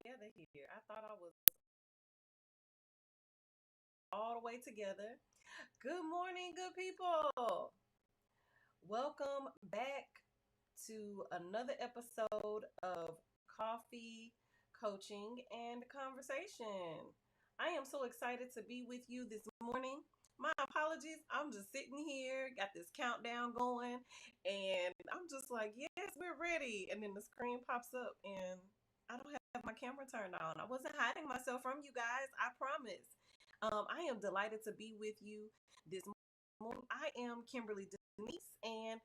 together here. I thought I was all the way together. Good morning, good people. Welcome back to another episode of Coffee, Coaching, and Conversation. I am so excited to be with you this morning. My apologies. I'm just sitting here, got this countdown going, and I'm just like, yes, we're ready. And then the screen pops up, and I don't have my camera turned on. I wasn't hiding myself from you guys, I promise. I am delighted to be with you this morning. I am Kimberly Denise, and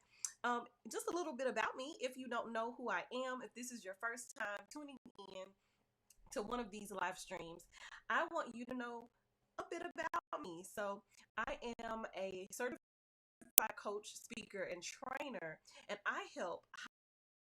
just a little bit about me. If you don't know who I am, if this is your first time tuning in to one of these live streams, I want you to know a bit about me. So, I am a certified coach, speaker, and trainer, and I help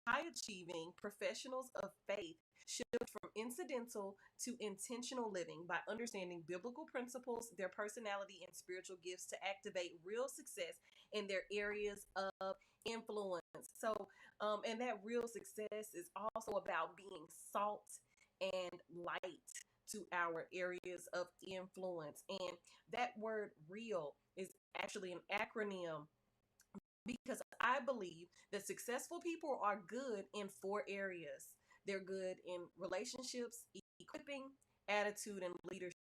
high achieving professionals of faith shift from incidental to intentional living by understanding biblical principles, their personality, and spiritual gifts to activate real success in their areas of influence. And that real success is also about being salt and light to our areas of influence. And that word real is actually an acronym because I believe that successful people are good in four areas. They're good in relationships, equipping, attitude, and leadership.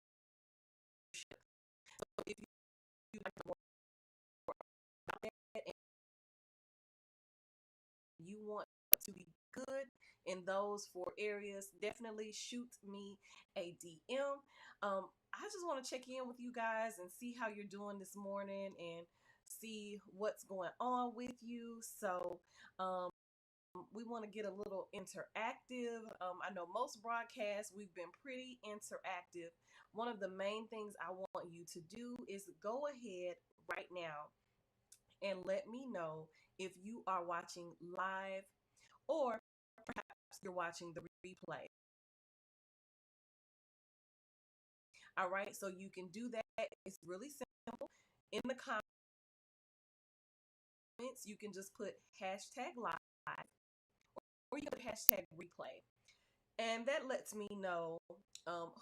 So if you like to work about that and you want to be good in those four areas, definitely shoot me a DM. I just want to check in with you guys and see how you're doing this morning and see what's going on with you. We want to get a little interactive. I know most broadcasts, we've been pretty interactive. One of the main things I want you to do is go ahead right now and let me know if you are watching live or perhaps you're watching the replay. All right, so you can do that. It's really simple. In the comments, you can just put hashtag live or you put hashtag replay. And that lets me know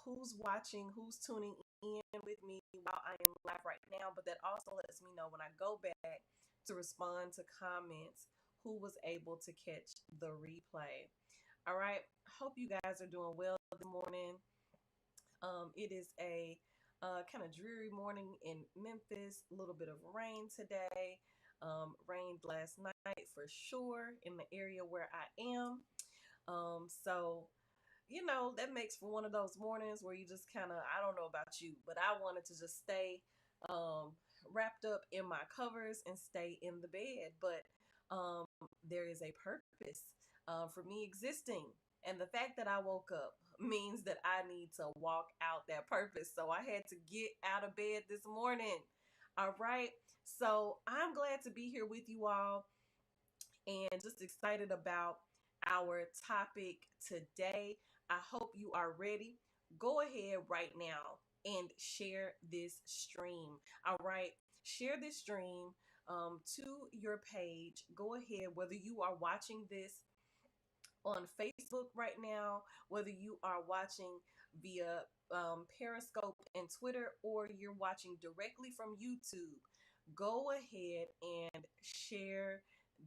who's watching, who's tuning in with me while I am live right now. But that also lets me know when I go back to respond to comments who was able to catch the replay. All right. Hope you guys are doing well this morning. It is a kind of dreary morning in Memphis, a little bit of rain today. Rained last night for sure in the area where I am. So that makes for one of those mornings where you just kind of, I don't know about you, but I wanted to just stay wrapped up in my covers and stay in the bed. But there is a purpose for me existing. And the fact that I woke up means that I need to walk out that purpose. So I had to get out of bed this morning. All right. So I'm glad to be here with you all and just excited about our topic today. I hope you are ready. Go ahead right now and share this stream. All right, share this stream to your page. Go ahead, whether you are watching this on Facebook right now, whether you are watching via Periscope and Twitter, or you're watching directly from YouTube, go ahead and share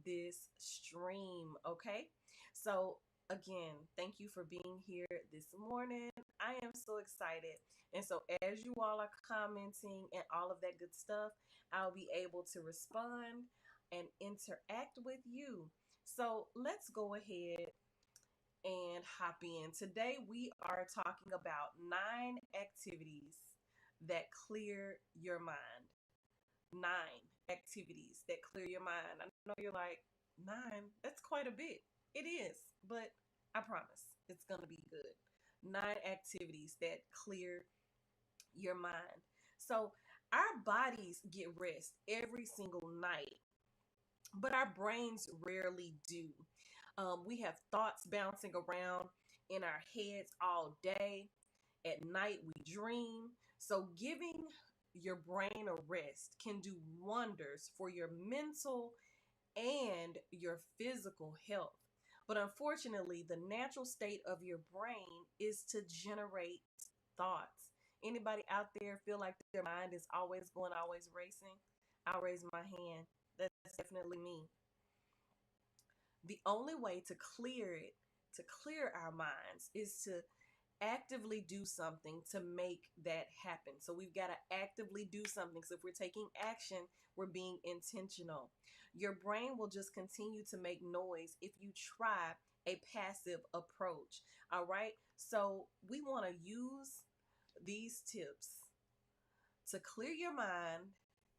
this stream, okay? So, again, thank you for being here this morning. I am so excited. And so, as you all are commenting and all of that good stuff, I'll be able to respond and interact with you. So, let's go ahead and hop in. Today, we are talking about 9 activities that clear your mind. 9 activities that clear your mind. I know you're like, 9? That's quite a bit. It is, but I promise it's going to be good. 9 activities that clear your mind. So, our bodies get rest every single night, but our brains rarely do. We have thoughts bouncing around in our heads all day. At night, we dream. So, giving your brain a rest can do wonders for your mental and your physical health. But unfortunately, the natural state of your brain is to generate thoughts. Anybody out there feel like their mind is always going, always racing? I'll raise my hand. That's definitely me. The only way to clear it, to clear our minds, is to actively do something to make that happen. So we've got to actively do something. So if we're taking action, we're being intentional. Your brain will just continue to make noise if you try a passive approach. All right. So we want to use these tips to clear your mind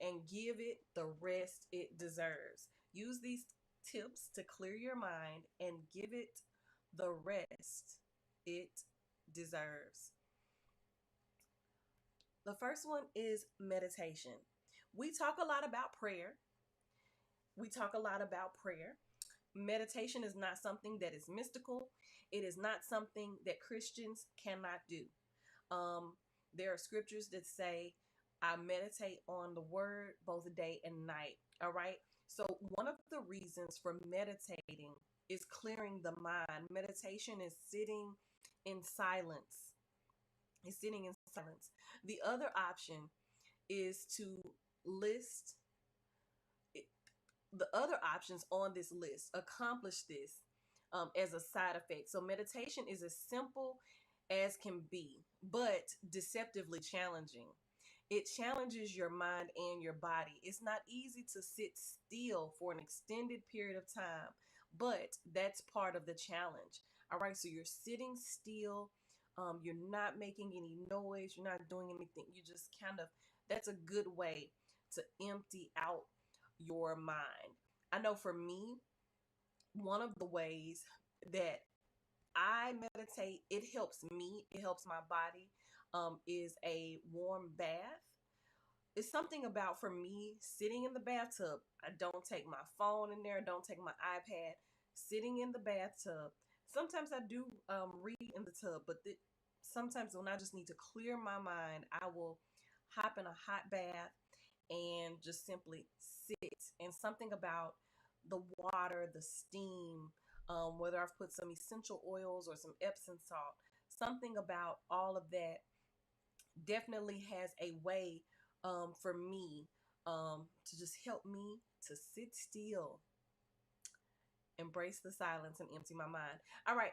and give it the rest it deserves. Use these tips to clear your mind and give it the rest it deserves. The first one is meditation. We talk a lot about prayer. We talk a lot about prayer. Meditation is not something that is mystical. It is not something that Christians cannot do. Um, there are scriptures that say, I meditate on the word both day and night. All right. So, one of the reasons for meditating is clearing the mind. Meditation is sitting in silence. Is sitting in silence. The other option is to list the other options on this list, accomplish this as a side effect. So, meditation is as simple as can be, but deceptively challenging. It challenges your mind and your body. It's not easy to sit still for an extended period of time, but that's part of the challenge. All right, so you're sitting still, you're not making any noise, you're not doing anything. You just kind of, that's a good way to empty out your mind. I know for me, one of the ways that I meditate, it helps me, it helps my body, is a warm bath. It's something about, for me, sitting in the bathtub. I don't take my phone in there, I don't take my iPad. Sitting in the bathtub. Sometimes I do read in the tub, but sometimes when I just need to clear my mind, I will hop in a hot bath and just simply sit. And something about the water, the steam, whether I've put some essential oils or some Epsom salt, something about all of that definitely has a way for me to just help me to sit still, embrace the silence, and empty my mind. All right,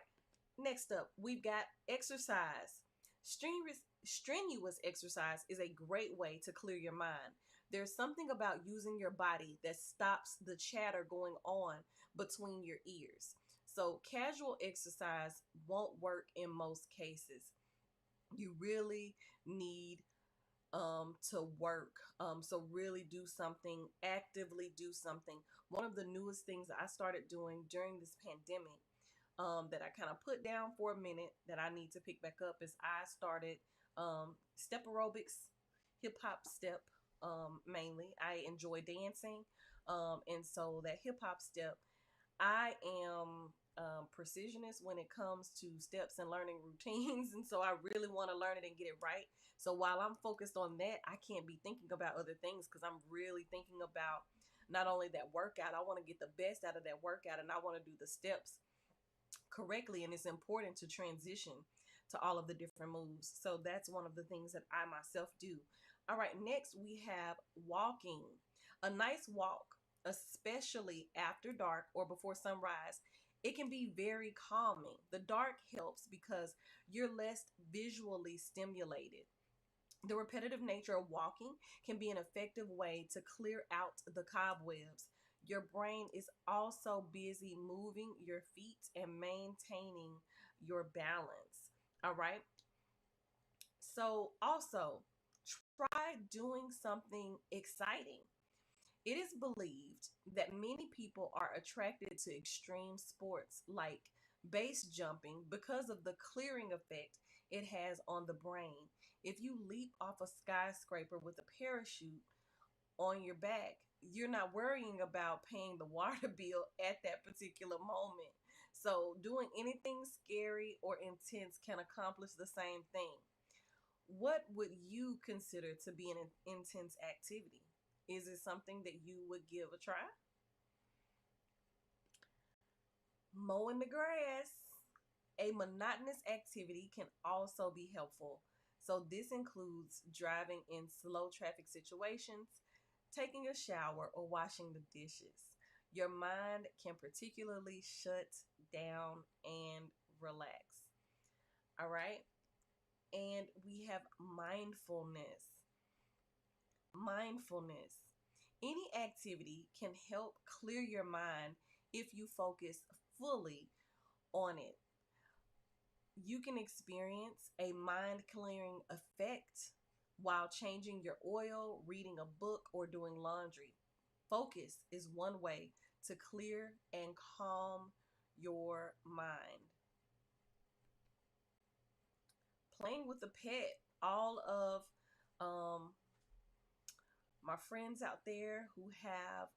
next up, we've got exercise. Strenuous exercise is a great way to clear your mind. There's something about using your body that stops the chatter going on between your ears. So, casual exercise won't work in most cases. You really need to work. So really do something, actively do something. One of the newest things that I started doing during this pandemic, that I kind of put down for a minute that I need to pick back up, is I started step aerobics, hip hop step, mainly. I enjoy dancing. And so that hip hop step, I am precisionist when it comes to steps and learning routines. And so I really want to learn it and get it right. So while I'm focused on that, I can't be thinking about other things because I'm really thinking about not only that workout, I want to get the best out of that workout and I want to do the steps correctly. And it's important to transition to all of the different moves. So that's one of the things that I myself do. All right, next we have walking. A nice walk, especially after dark or before sunrise, it can be very calming. The dark helps because you're less visually stimulated. The repetitive nature of walking can be an effective way to clear out the cobwebs. Your brain is also busy moving your feet and maintaining your balance. All right. So, also, try doing something exciting. It is believed that many people are attracted to extreme sports like base jumping because of the clearing effect it has on the brain. If you leap off a skyscraper with a parachute on your back, you're not worrying about paying the water bill at that particular moment. So, doing anything scary or intense can accomplish the same thing. What would you consider to be an intense activity? Is it something that you would give a try? Mowing the grass. A monotonous activity can also be helpful. So, this includes driving in slow traffic situations, taking a shower, or washing the dishes. Your mind can particularly shut down and relax. All right. And we have mindfulness. Mindfulness. Any activity can help clear your mind if you focus fully on it. You can experience a mind clearing effect while changing your oil, reading a book, or doing laundry. Focus is one way to clear and calm your mind. Playing with a pet. All of um, my friends out there who have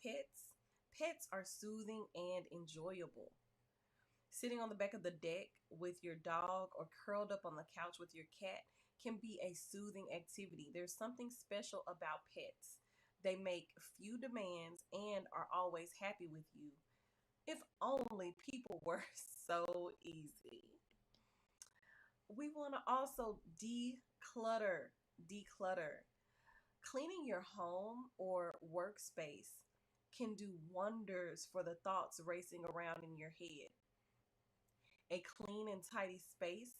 pets, pets are soothing and enjoyable. Sitting on the back of the deck with your dog or curled up on the couch with your cat can be a soothing activity. There's something special about pets. They make few demands and are always happy with you. If only people were so easy. We want to also declutter. Declutter. Cleaning your home or workspace can do wonders for the thoughts racing around in your head. A clean and tidy space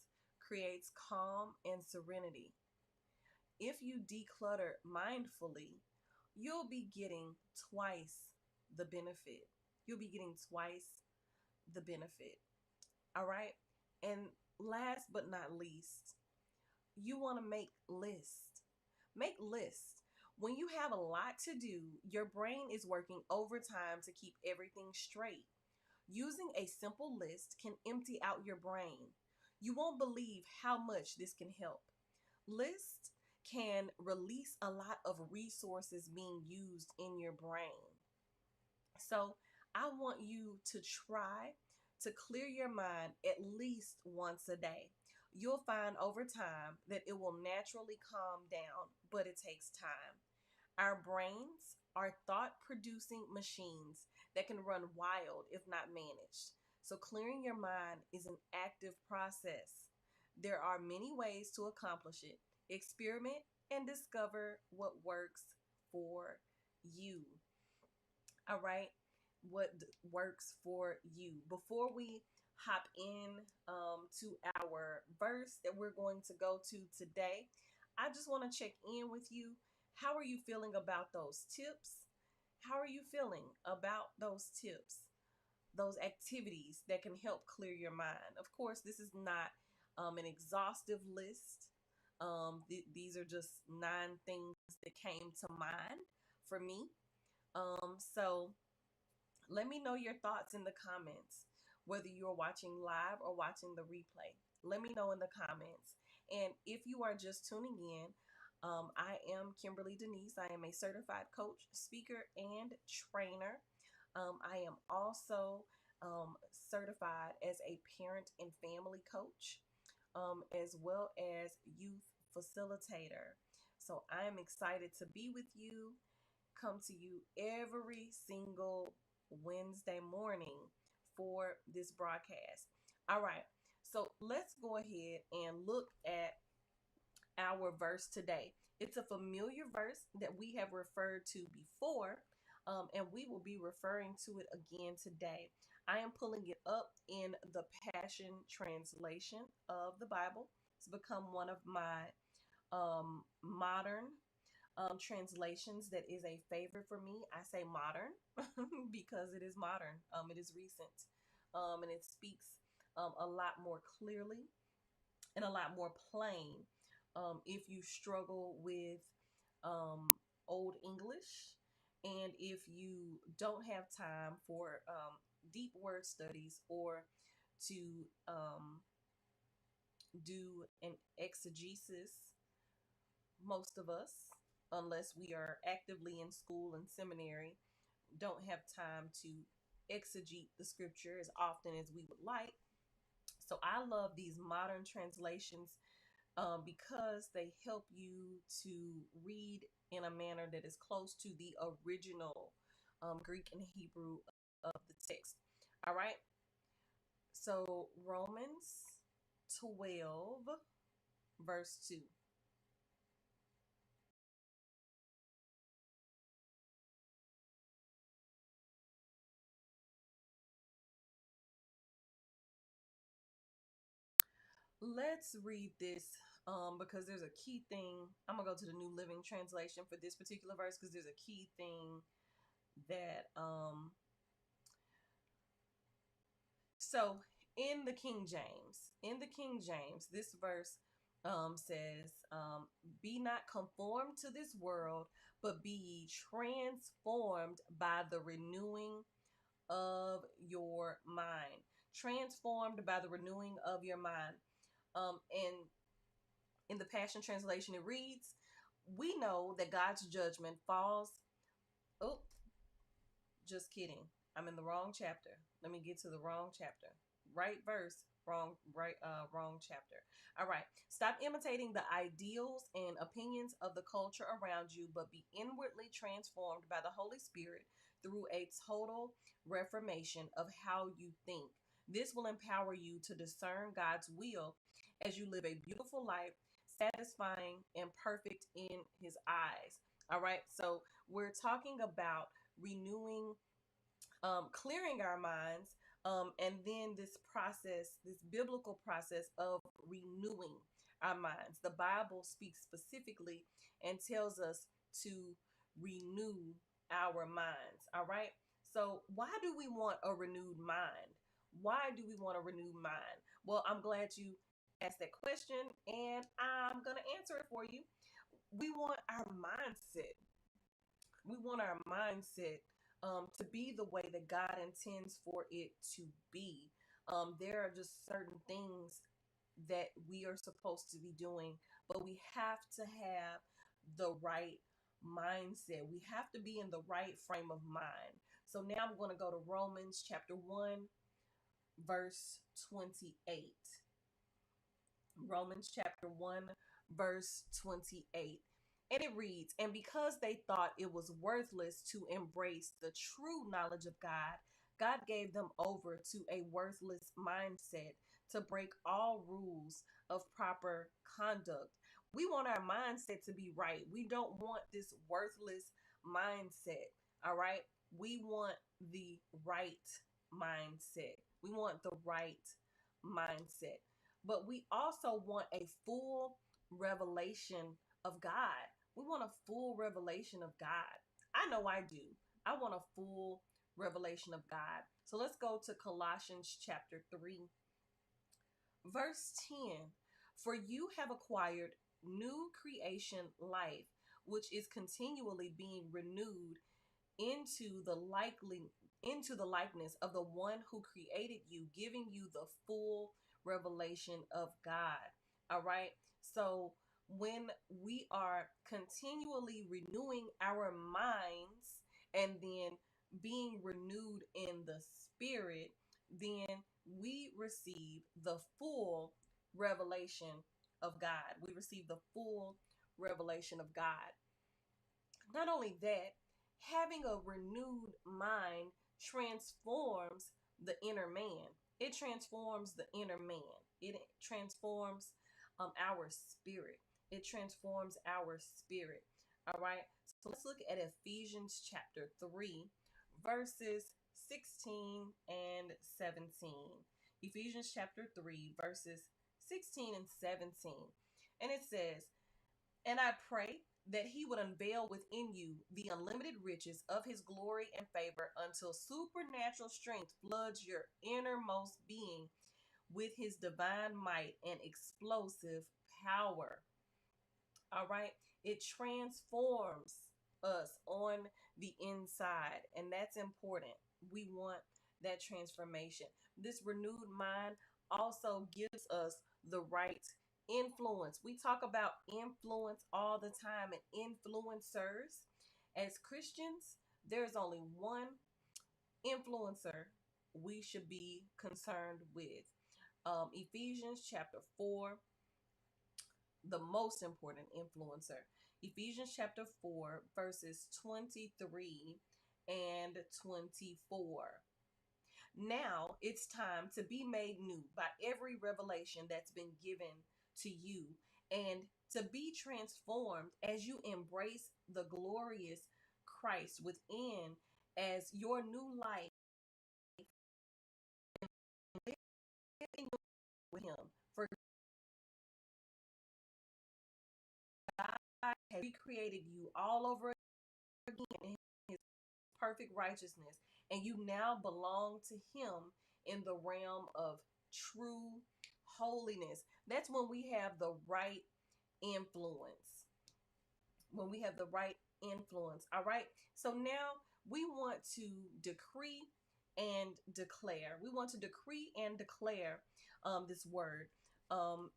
creates calm and serenity. If you declutter mindfully, you'll be getting twice the benefit. You'll be getting twice the benefit. All right. And last but not least, you want to make lists. Make lists. When you have a lot to do, your brain is working overtime to keep everything straight. Using a simple list can empty out your brain. You won't believe how much this can help. Lists can release a lot of resources being used in your brain. So, I want you to try to clear your mind at least once a day. You'll find over time that it will naturally calm down, but it takes time. Our brains are thought producing machines that can run wild if not managed. So, clearing your mind is an active process. There are many ways to accomplish it. Experiment and discover what works for you. All right? Works for you. Before we hop in to our verse that we're going to go to today, I just want to check in with you. How are you feeling about those tips? How are you feeling about those tips, those activities that can help clear your mind? Of course, this is not an exhaustive list. These are just 9 things that came to mind for me. So let me know your thoughts in the comments, whether you're watching live or watching the replay. Let me know in the comments. And if you are just tuning in, I am Kimberly Denise. I am a certified coach, speaker, and trainer. I am also certified as a parent and family coach, as well as youth facilitator. So I am excited to be with you, come to you every single Wednesday morning for this broadcast. All right, so let's go ahead and look at our verse today. It's a familiar verse that we have referred to before, and we will be referring to it again today. I am pulling it up in the Passion Translation of the Bible. It's become one of my modern translations that is a favorite for me. I say modern because it is modern. It is recent, and it speaks a lot more clearly and a lot more plain. If you struggle with um, Old English, and if you don't have time for deep word studies or to do an exegesis, most of us, unless we are actively in school and seminary, don't have time to exegete the scripture as often as we would like. So I love these modern translations because they help you to read in a manner that is close to the original Greek and Hebrew of the text. All right. So Romans 12, verse 2. Let's read this because there's a key thing. I'm going to go to the New Living Translation for this particular verse because there's a key thing that so in the King James, this verse says, be not conformed to this world, but be ye transformed by the renewing of your mind. Transformed by the renewing of your mind. And in the Passion Translation, it reads, we know that God's judgment falls. Oh, just kidding. I'm in the wrong chapter. Let me get to the wrong chapter. Right verse, wrong chapter. All right. Stop imitating the ideals and opinions of the culture around you, but be inwardly transformed by the Holy Spirit through a total reformation of how you think. This will empower you to discern God's will as you live a beautiful life, satisfying and perfect in His eyes. All right. So we're talking about renewing, clearing our minds, and then this process, this biblical process of renewing our minds. The Bible speaks specifically and tells us to renew our minds. All right. So, why do we want a renewed mind? Why do we want a renewed mind? Well, I'm glad you asked that question, and I'm going to answer it for you. We want our mindset. We want our mindset to be the way that God intends for it to be. There are just certain things that we are supposed to be doing, but we have to have the right mindset. We have to be in the right frame of mind. So now I'm going to go to Romans chapter 1, verse 28. Romans chapter 1, verse 28. And it reads, and because they thought it was worthless to embrace the true knowledge of God, God gave them over to a worthless mindset to break all rules of proper conduct. We want our mindset to be right. We don't want this worthless mindset. All right. We want the right mindset. We want the right mindset, but we also want a full revelation of God. We want a full revelation of God. I know I do. I want a full revelation of God. So let's go to Colossians chapter 3, verse 10. For you have acquired new creation life, which is continually being renewed into the likely into the likeness of the one who created you, giving you the full revelation of God. All right. So when we are continually renewing our minds and then being renewed in the spirit, then we receive the full revelation of God. We receive the full revelation of God. Not only that, having a renewed mind transforms the inner man. It transforms the inner man. It transforms our spirit. It transforms our spirit. All right. So let's look at Ephesians chapter 3, verses 16 and 17. Ephesians chapter 3, verses 16 and 17. And it says, and I pray that he would unveil within you the unlimited riches of his glory and favor until supernatural strength floods your innermost being with his divine might and explosive power. All right. It transforms us on the inside, and that's important. We want that transformation. This renewed mind also gives us the right influence. We talk about influence all the time and influencers. As Christians, there's only one influencer we should be concerned with. Ephesians chapter 4, the most important influencer. Ephesians chapter 4, verses 23 and 24. Now it's time to be made new by every revelation that's been given to you, and to be transformed as you embrace the glorious Christ within as your new life, living with Him. For God has recreated you all over again in His perfect righteousness, and you now belong to Him in the realm of true holiness. That's when we have the right influence. When we have the right influence. All right. So now we want to decree and declare. We want to decree and declare this word. Um,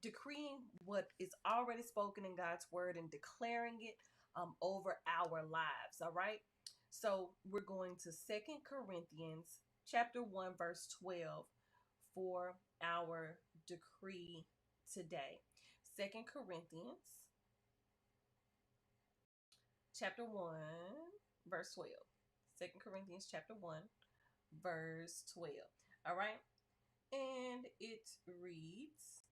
Decreeing what is already spoken in God's word and declaring it over our lives. All right. So we're going to Second Corinthians chapter 1 verse 12 for our decree today. Second Corinthians chapter 1 verse 12. Second Corinthians chapter 1 verse 12. All right. And it reads,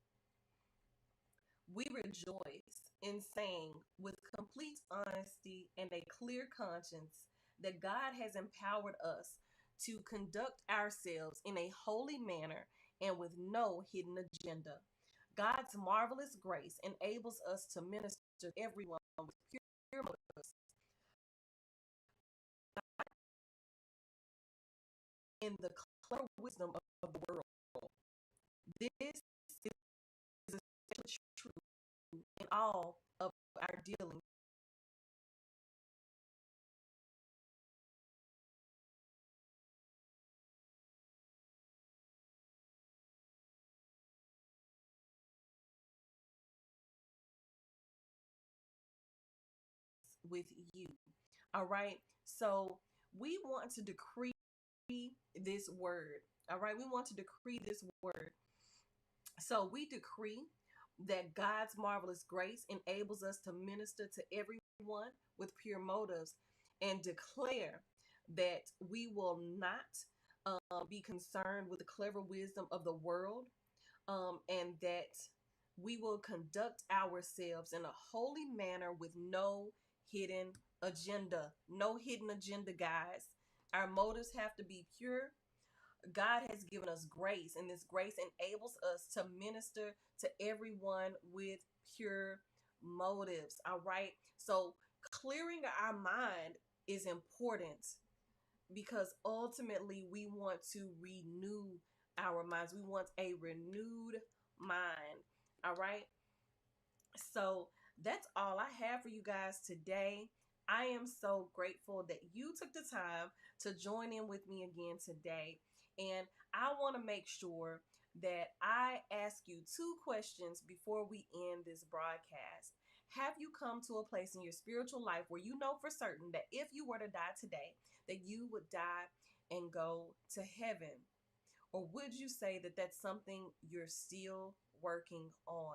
we rejoice in saying with complete honesty and a clear conscience that God has empowered us to conduct ourselves in a holy manner and with no hidden agenda. God's marvelous grace enables us to minister to everyone with pure motives in the clear wisdom of the world. This is especially true in all of our dealings with you. All right. So we want to decree this word. All right. We want to decree this word. So we decree that God's marvelous grace enables us to minister to everyone with pure motives, and declare that we will not be concerned with the clever wisdom of the world, and that we will conduct ourselves in a holy manner with no hidden agenda. No hidden agenda, guys. Our motives have to be pure. God has given us grace, and this grace enables us to minister to everyone with pure motives. All right. So, clearing our mind is important because ultimately we want to renew our minds. We want a renewed mind. All right. So that's all I have for you guys today. I am so grateful that you took the time to join in with me again today. And I want to make sure that I ask you two questions before we end this broadcast. Have you come to a place in your spiritual life where you know for certain that if you were to die today, that you would die and go to heaven? Or would you say that that's something you're still working on?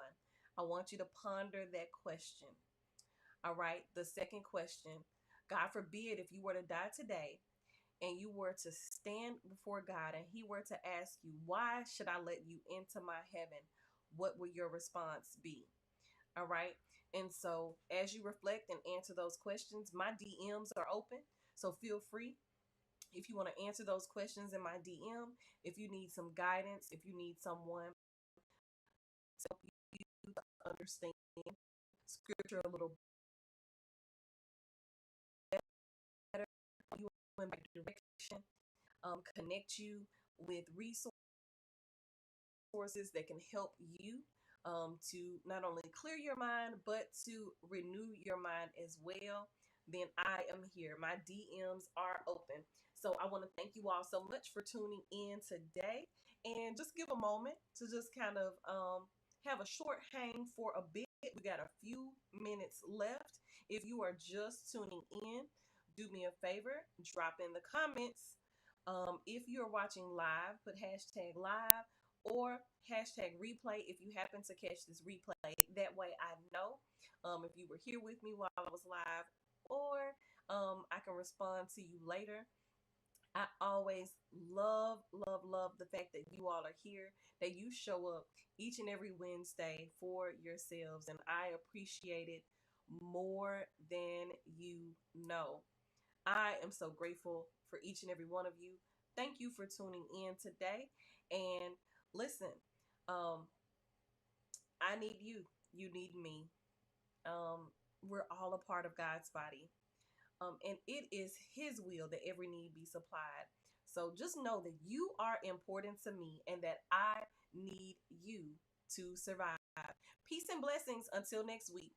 I want you to ponder that question. All right. The second question, God forbid if you were to die today and you were to stand before God and He were to ask you, why should I let you into my heaven? What would your response be? All right. And so as you reflect and answer those questions, my DMs are open. So feel free if you want to answer those questions in my DM, if you need some guidance, if you need someone to help you understand scripture a little better, you in my direction, connect you with resources that can help you to not only clear your mind, but to renew your mind as well, then I am here. My DMs are open. So I want to thank you all so much for tuning in today, and just give a moment to just kind of have a short hang for a bit. We got a few minutes left. If you are just tuning in, do me a favor, drop in the comments. If you're watching live, put hashtag live or hashtag replay if you happen to catch this replay. That way I know if you were here with me while I was live, or I can respond to you later. I always love the fact that you all are here, that you show up each and every Wednesday for yourselves, and I appreciate it more than you know. I am so grateful for each and every one of you. Thank you for tuning in today. And listen, um, I need you. You need me. We're all a part of God's body. And it is His will that every need be supplied. So just know that you are important to me and that I need you to survive. Peace and blessings until next week.